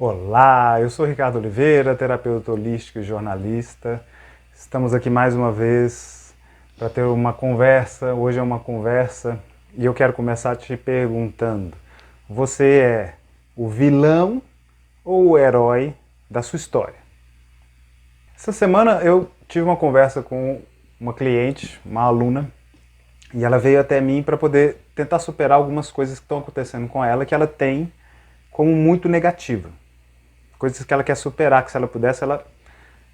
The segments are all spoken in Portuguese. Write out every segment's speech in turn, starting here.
Olá, eu sou Ricardo Oliveira, terapeuta holístico e jornalista. Estamos aqui mais uma vez para ter uma conversa. Hoje é uma conversa e eu quero começar te perguntando: você é o vilão ou o herói da sua história? Essa semana eu tive uma conversa com uma cliente, uma aluna, e ela veio até mim para poder tentar superar algumas coisas que estão acontecendo com ela que ela tem como muito negativa. Coisas que ela quer superar, que se ela pudesse, ela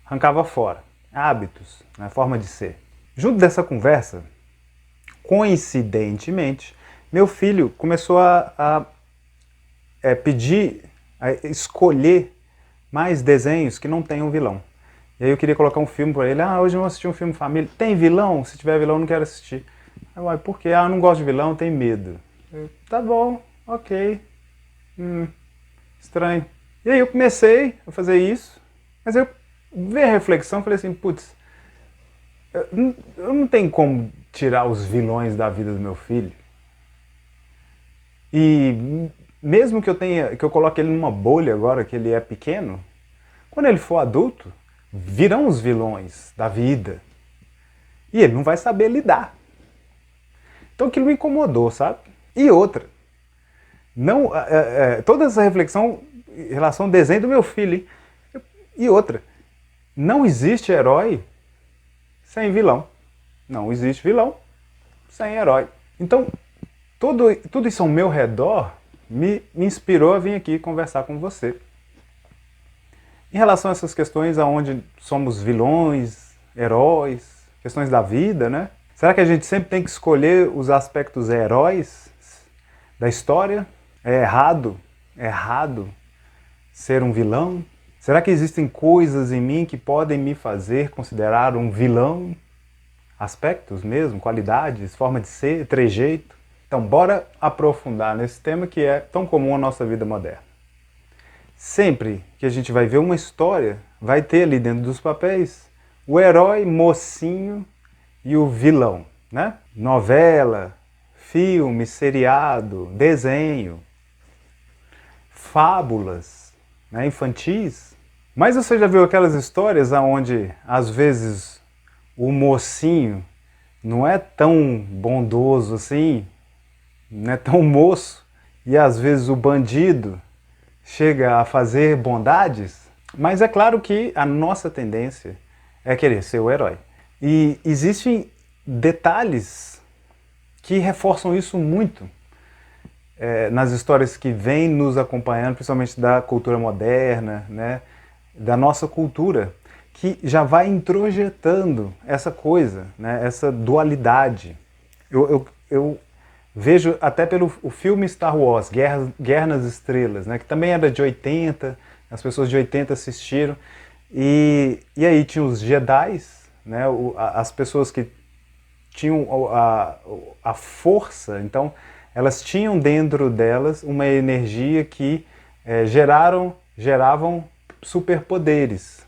arrancava fora. Hábitos, né, forma de ser. Junto dessa conversa, coincidentemente, meu filho começou a pedir, a escolher mais desenhos que não tenham vilão. E aí eu queria colocar um filme para ele. Hoje eu vou assistir um filme família. Tem vilão? Se tiver vilão, eu não quero assistir. Aí, por quê? Eu não gosto de vilão, tenho medo. Tá bom, ok. Estranho. E aí eu comecei a fazer isso, mas eu vi a reflexão e falei assim, putz, eu não tenho como tirar os vilões da vida do meu filho. E mesmo que eu coloque ele numa bolha agora, que ele é pequeno, quando ele for adulto, virão os vilões da vida. E ele não vai saber lidar. Então aquilo me incomodou, sabe? E outra, não, toda essa reflexão em relação ao desenho do meu filho. Hein? E outra, não existe herói sem vilão. Não existe vilão sem herói. Então, tudo isso ao meu redor me inspirou a vir aqui conversar com você. Em relação a essas questões onde somos vilões, heróis, questões da vida, né? Será que a gente sempre tem que escolher os aspectos heróis da história? É errado ser um vilão? Será que existem coisas em mim que podem me fazer considerar um vilão? Aspectos mesmo, qualidades, forma de ser, trejeito? Então bora aprofundar nesse tema que é tão comum à nossa vida moderna. Sempre que a gente vai ver uma história, vai ter ali dentro dos papéis o herói, mocinho e o vilão, né? Novela, filme, seriado, desenho, fábulas, né, infantis. Mas você já viu aquelas histórias onde, às vezes, o mocinho não é tão bondoso assim, não é tão moço, e às vezes o bandido chega a fazer bondades? Mas é claro que a nossa tendência é querer ser o herói. E existem detalhes que reforçam isso muito nas histórias que vêm nos acompanhando, principalmente da cultura moderna, né, da nossa cultura, que já vai introjetando essa coisa, né, essa dualidade. Eu vejo até pelo o filme Star Wars, Guerra nas Estrelas, né, que também era de 80, as pessoas de 80 assistiram, e aí tinha os Jedis, né, as pessoas que tinham a força, então elas tinham dentro delas uma energia que geravam superpoderes.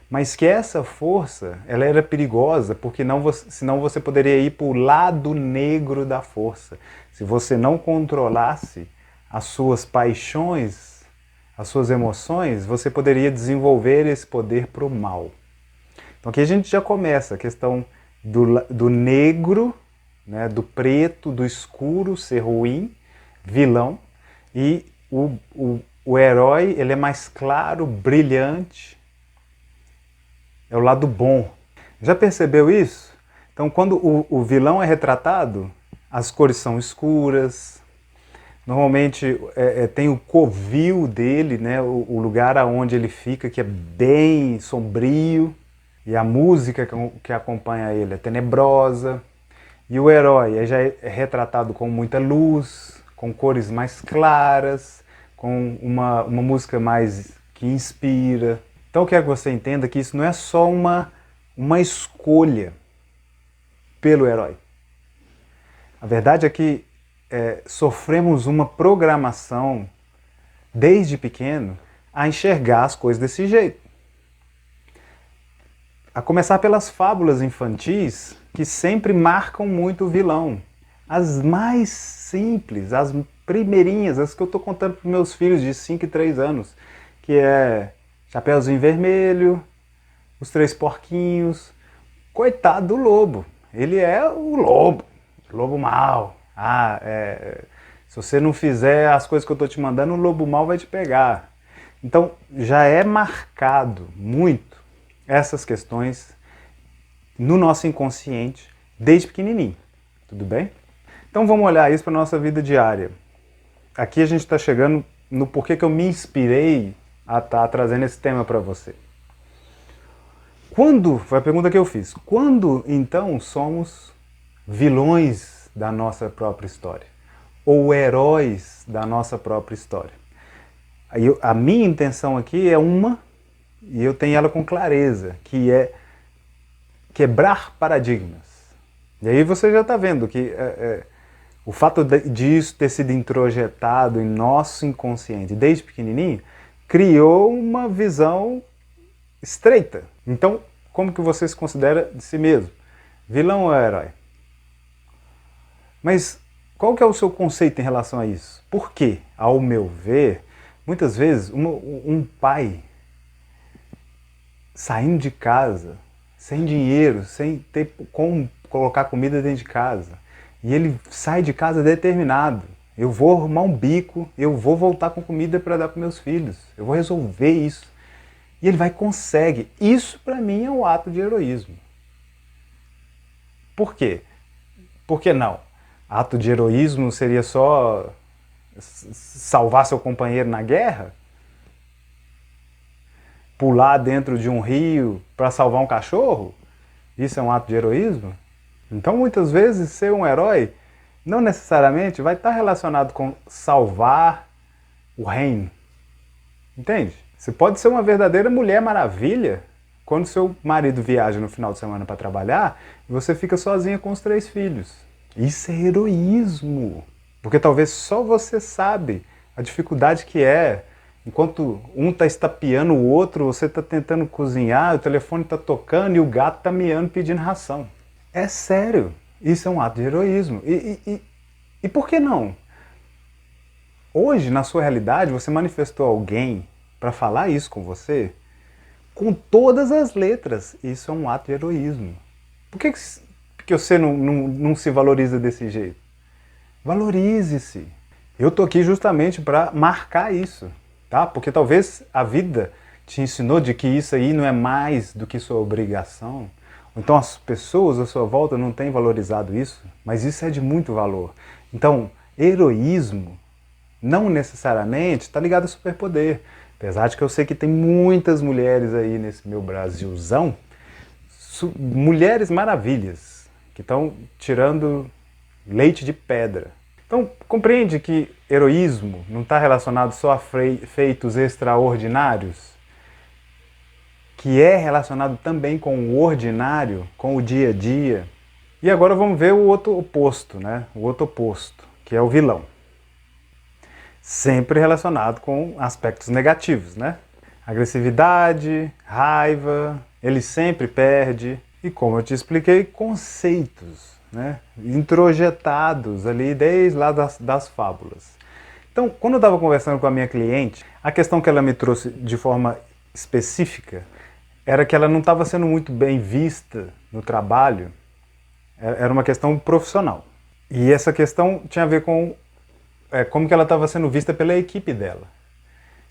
Mas que essa força, ela era perigosa, porque senão você poderia ir para o lado negro da força. Se você não controlasse as suas paixões, as suas emoções, você poderia desenvolver esse poder para o mal. Então aqui a gente já começa a questão do negro, né, do preto, do escuro ser ruim, vilão, e o herói ele é mais claro, brilhante, é o lado bom. Já percebeu isso? Então quando o vilão é retratado, as cores são escuras, normalmente tem o covil dele, né, o lugar aonde ele fica que é bem sombrio, e a música que acompanha ele é tenebrosa. E o herói já é retratado com muita luz, com cores mais claras, com uma música mais que inspira. Então eu quero que você entenda que isso não é só uma escolha pelo herói. A verdade é que sofremos uma programação desde pequeno a enxergar as coisas desse jeito. A começar pelas fábulas infantis, que sempre marcam muito o vilão. As mais simples, as primeirinhas, as que eu estou contando para meus filhos de 5 e 3 anos. que é Chapeuzinho Vermelho, Os Três Porquinhos. Coitado do lobo, ele é o lobo mau. Se você não fizer as coisas que eu estou te mandando, o lobo mau vai te pegar. Então já é marcado muito essas questões no nosso inconsciente desde pequenininho, tudo bem? Então vamos olhar isso para a nossa vida diária. Aqui a gente está chegando no porquê que eu me inspirei a estar trazendo esse tema para você. Foi a pergunta que eu fiz. Quando, então, somos vilões da nossa própria história? Ou heróis da nossa própria história? A minha intenção aqui é e eu tenho ela com clareza, que é quebrar paradigmas. E aí você já está vendo que o fato disso ter sido introjetado em nosso inconsciente desde pequenininho, criou uma visão estreita. Então, como que você se considera de si mesmo? Vilão ou herói? Mas qual que é o seu conceito em relação a isso? Por quê? Ao meu ver, muitas vezes um pai saindo de casa, sem dinheiro, sem ter como colocar comida dentro de casa, e ele sai de casa determinado: eu vou arrumar um bico, eu vou voltar com comida para dar para meus filhos, eu vou resolver isso. E ele vai e consegue. Isso para mim é um ato de heroísmo. Por quê? Por que não? Ato de heroísmo seria só salvar seu companheiro na guerra? Pular dentro de um rio para salvar um cachorro? Isso é um ato de heroísmo? Então muitas vezes ser um herói não necessariamente vai estar relacionado com salvar o reino. Entende? Você pode ser uma verdadeira Mulher Maravilha quando seu marido viaja no final de semana para trabalhar e você fica sozinha com os 3 filhos. Isso é heroísmo. Porque talvez só você sabe a dificuldade que é. Enquanto um está estapeando o outro, você está tentando cozinhar, o telefone está tocando e o gato está miando pedindo ração. É sério. Isso é um ato de heroísmo. E por que não? Hoje, na sua realidade, você manifestou alguém para falar isso com você, com todas as letras. Isso é um ato de heroísmo. Por que você não se valoriza desse jeito? Valorize-se. Eu estou aqui justamente para marcar isso, tá? Porque talvez a vida te ensinou de que isso aí não é mais do que sua obrigação. Então as pessoas à sua volta não têm valorizado isso, mas isso é de muito valor. Então, heroísmo não necessariamente está ligado a superpoder. Apesar de que eu sei que tem muitas mulheres aí nesse meu Brasilzão, mulheres maravilhas, que estão tirando leite de pedra. Então, compreende que heroísmo não está relacionado só a feitos extraordinários, que é relacionado também com o ordinário, com o dia a dia. E agora vamos ver o outro oposto, né? O outro oposto, que é o vilão. Sempre relacionado com aspectos negativos, né? Agressividade, raiva, ele sempre perde. E como eu te expliquei, conceitos, né? Introjetados ali desde lá das fábulas. Então, quando eu estava conversando com a minha cliente, a questão que ela me trouxe de forma específica era que ela não estava sendo muito bem vista no trabalho, era uma questão profissional. E essa questão tinha a ver com como que ela estava sendo vista pela equipe dela.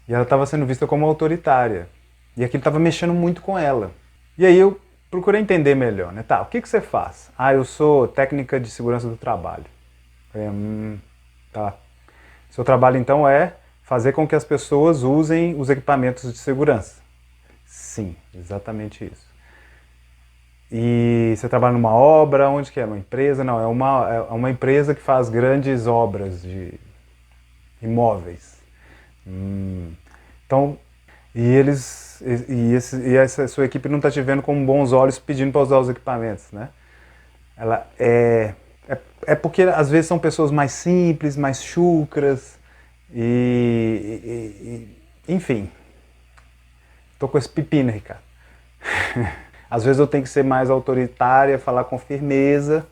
E ela estava sendo vista como autoritária. E aquilo estava mexendo muito com ela. E aí eu procurei entender melhor, né? Tá, o que você faz? Eu sou técnica de segurança do trabalho. Tá. Seu trabalho então é fazer com que as pessoas usem os equipamentos de segurança. Sim, exatamente isso. E você trabalha numa obra, onde que é? Uma empresa? Não, é uma empresa que faz grandes obras de imóveis. Então, essa sua equipe não está te vendo com bons olhos pedindo para usar os equipamentos, né? Ela é porque às vezes são pessoas mais simples, mais chucras enfim. Tô com esse pepino, Ricardo. Às vezes eu tenho que ser mais autoritária, falar com firmeza,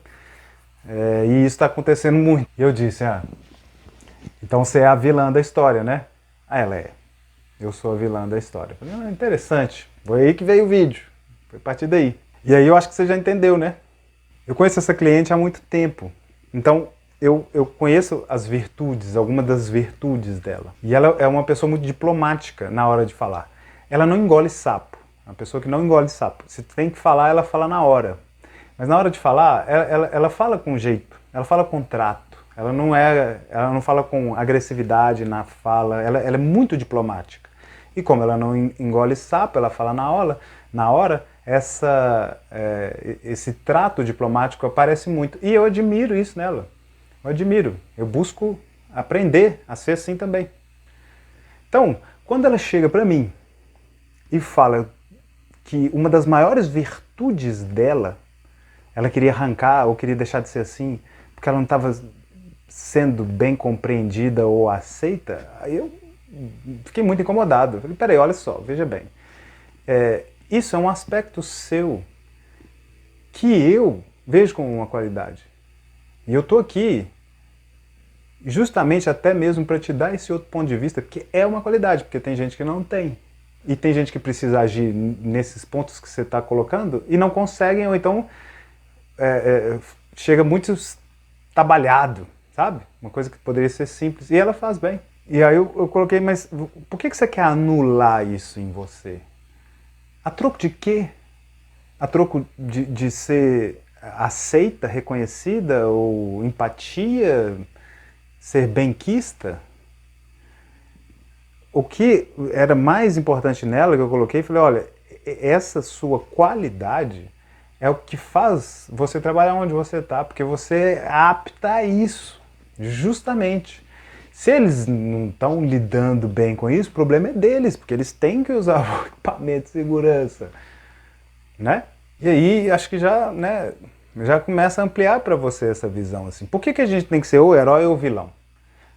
e isso está acontecendo muito. E eu disse, então você é a vilã da história, né? Ela é. eu sou a vilã da história. Eu falei, interessante, foi aí que veio o vídeo, foi a partir daí. E aí eu acho que você já entendeu, né? Eu conheço essa cliente há muito tempo, então eu conheço as virtudes, algumas das virtudes dela. E ela é uma pessoa muito diplomática na hora de falar. Ela não engole sapo, é uma pessoa que não engole sapo. Se tem que falar, ela fala na hora. Mas na hora de falar, ela fala com jeito, ela fala com trato. Ela não fala com agressividade na fala, ela é muito diplomática. E como ela não engole sapo, ela fala na hora esse trato diplomático aparece muito. E eu admiro isso nela. Eu admiro. Eu busco aprender a ser assim também. Então, quando ela chega para mim e fala que uma das maiores virtudes dela, ela queria arrancar ou queria deixar de ser assim, porque ela não estava sendo bem compreendida ou aceita, aí eu fiquei muito incomodado. Eu falei, peraí, olha só, veja bem. Isso é um aspecto seu que eu vejo como uma qualidade. E eu estou aqui justamente até mesmo para te dar esse outro ponto de vista, que é uma qualidade, porque tem gente que não tem. E tem gente que precisa agir nesses pontos que você está colocando e não conseguem, ou então chega muito trabalhado, sabe? Uma coisa que poderia ser simples. E ela faz bem. E aí eu coloquei, mas por que você quer anular isso em você? A troco de quê? A troco de ser aceita, reconhecida, ou empatia, ser benquista? O que era mais importante nela, que eu coloquei, falei, olha, essa sua qualidade é o que faz você trabalhar onde você está, porque você é apta a isso, justamente. Se eles não estão lidando bem com isso, o problema é deles, porque eles têm que usar o equipamento de segurança, né? E aí acho que já começa a ampliar para você essa visão assim. Por que a gente tem que ser ou herói ou vilão?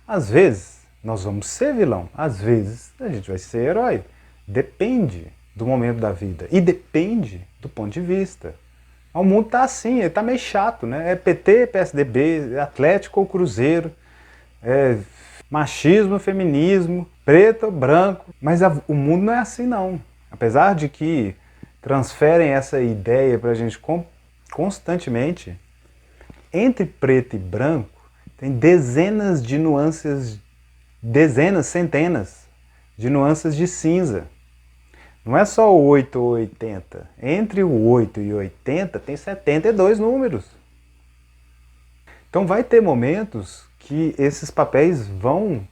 Às vezes nós vamos ser vilão, às vezes a gente vai ser herói. Depende do momento da vida e depende do ponto de vista. O mundo tá assim, ele tá meio chato, né? É PT, PSDB, Atlético ou Cruzeiro, machismo, feminismo, preto, branco. Mas o mundo não é assim não. Apesar de que transferem essa ideia pra gente constantemente, entre preto e branco tem dezenas de nuances, centenas de nuances de cinza. Não é só o 8 ou 80. Entre o 8 e o 80 tem 72 números. Então vai ter momentos que esses papéis vão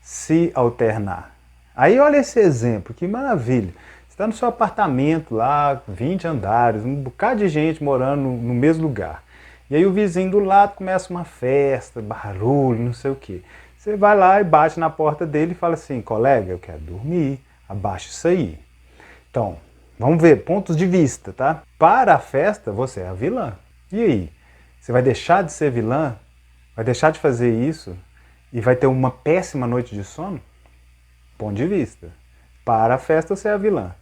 se alternar. Aí olha esse exemplo, que maravilha. Você está no seu apartamento lá, 20 andares, um bocado de gente morando no mesmo lugar. E aí o vizinho do lado começa uma festa, barulho, não sei o quê. Você vai lá e bate na porta dele e fala assim, colega, eu quero dormir, abaixa isso aí. Então, vamos ver, pontos de vista, tá? Para a festa, você é a vilã. E aí? Você vai deixar de ser vilã? Vai deixar de fazer isso? E vai ter uma péssima noite de sono? Ponto de vista. Para a festa, você é a vilã.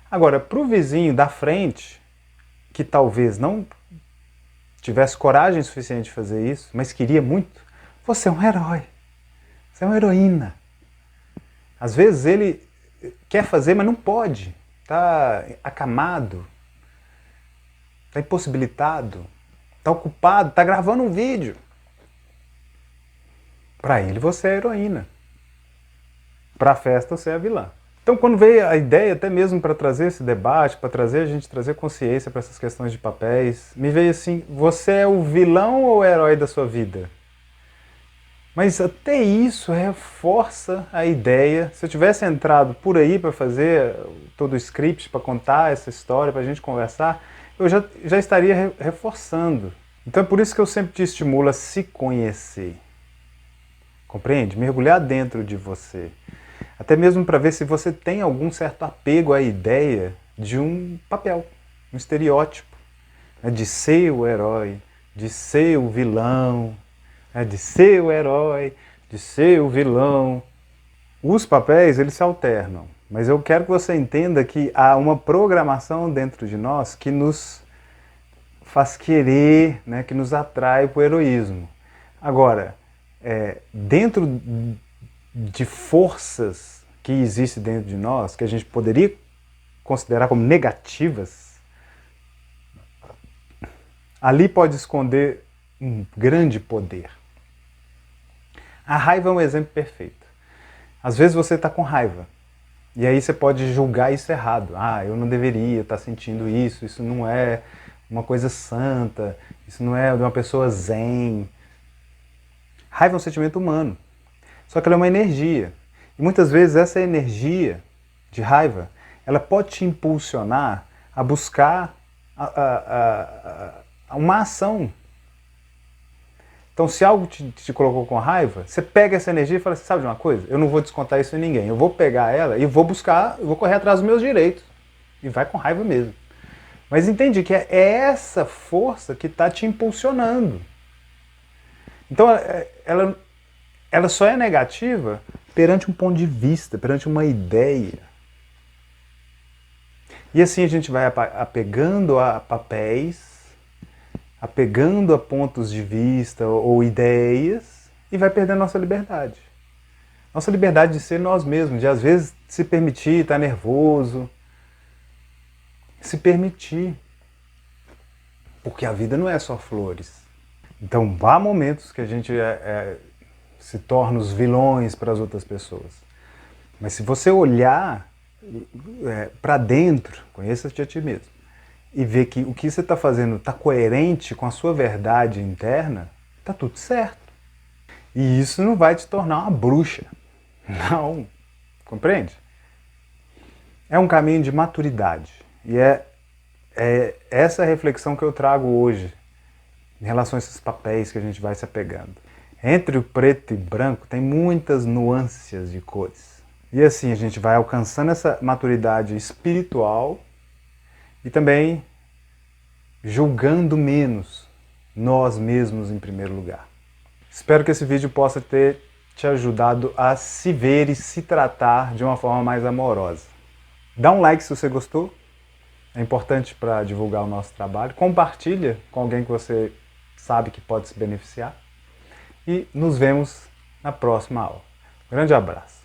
Agora, para o vizinho da frente, que talvez não tivesse coragem suficiente de fazer isso, mas queria muito, você é um herói. Você é uma heroína. Às vezes ele quer fazer, mas não pode. Está acamado, está impossibilitado, está ocupado, está gravando um vídeo. Para ele você é a heroína. Para a festa você é a vilã. Então quando veio a ideia, até mesmo para trazer esse debate, para a gente trazer consciência para essas questões de papéis, me veio assim, você é o vilão ou o herói da sua vida? Mas até isso reforça a ideia. Se eu tivesse entrado por aí para fazer todo o script, para contar essa história, para a gente conversar, eu já estaria reforçando. Então é por isso que eu sempre te estimulo a se conhecer. Compreende? Mergulhar dentro de você. Até mesmo para ver se você tem algum certo apego à ideia de um papel, um estereótipo, né? De ser o herói, de ser o vilão, de ser o herói, de ser o vilão. Os papéis, eles se alternam, mas eu quero que você entenda que há uma programação dentro de nós que nos faz querer, né, que nos atrai para o heroísmo. Agora, dentro de forças que que existe dentro de nós, que a gente poderia considerar como negativas, ali pode esconder um grande poder. A raiva é um exemplo perfeito. Às vezes você está com raiva, e aí você pode julgar isso errado. Ah, eu não deveria estar sentindo isso, isso não é uma coisa santa, isso não é de uma pessoa zen. Raiva é um sentimento humano, só que ela é uma energia. E muitas vezes essa energia de raiva, ela pode te impulsionar a buscar uma ação. Então, se algo te colocou com raiva, você pega essa energia e fala assim, sabe de uma coisa? Eu não vou descontar isso em ninguém. Eu vou pegar ela e vou buscar, eu vou correr atrás dos meus direitos. E vai com raiva mesmo. Mas entende que é essa força que está te impulsionando. Então, ela só é negativa perante um ponto de vista, perante uma ideia. E assim a gente vai apegando a papéis, apegando a pontos de vista ou ideias e vai perdendo nossa liberdade. Nossa liberdade de ser nós mesmos, de às vezes se permitir estar nervoso, se permitir. Porque a vida não é só flores. Então há momentos que a gente se torna os vilões para as outras pessoas. Mas se você olhar para dentro, conheça-te a ti mesmo, e ver que o que você está fazendo está coerente com a sua verdade interna, está tudo certo. E isso não vai te tornar uma bruxa. Não. Compreende? É um caminho de maturidade. E é essa reflexão que eu trago hoje em relação a esses papéis que a gente vai se apegando. Entre o preto e branco tem muitas nuances de cores. E assim a gente vai alcançando essa maturidade espiritual e também julgando menos nós mesmos em primeiro lugar. Espero que esse vídeo possa ter te ajudado a se ver e se tratar de uma forma mais amorosa. Dá um like se você gostou, é importante para divulgar o nosso trabalho. Compartilha com alguém que você sabe que pode se beneficiar. E nos vemos na próxima aula. Grande abraço!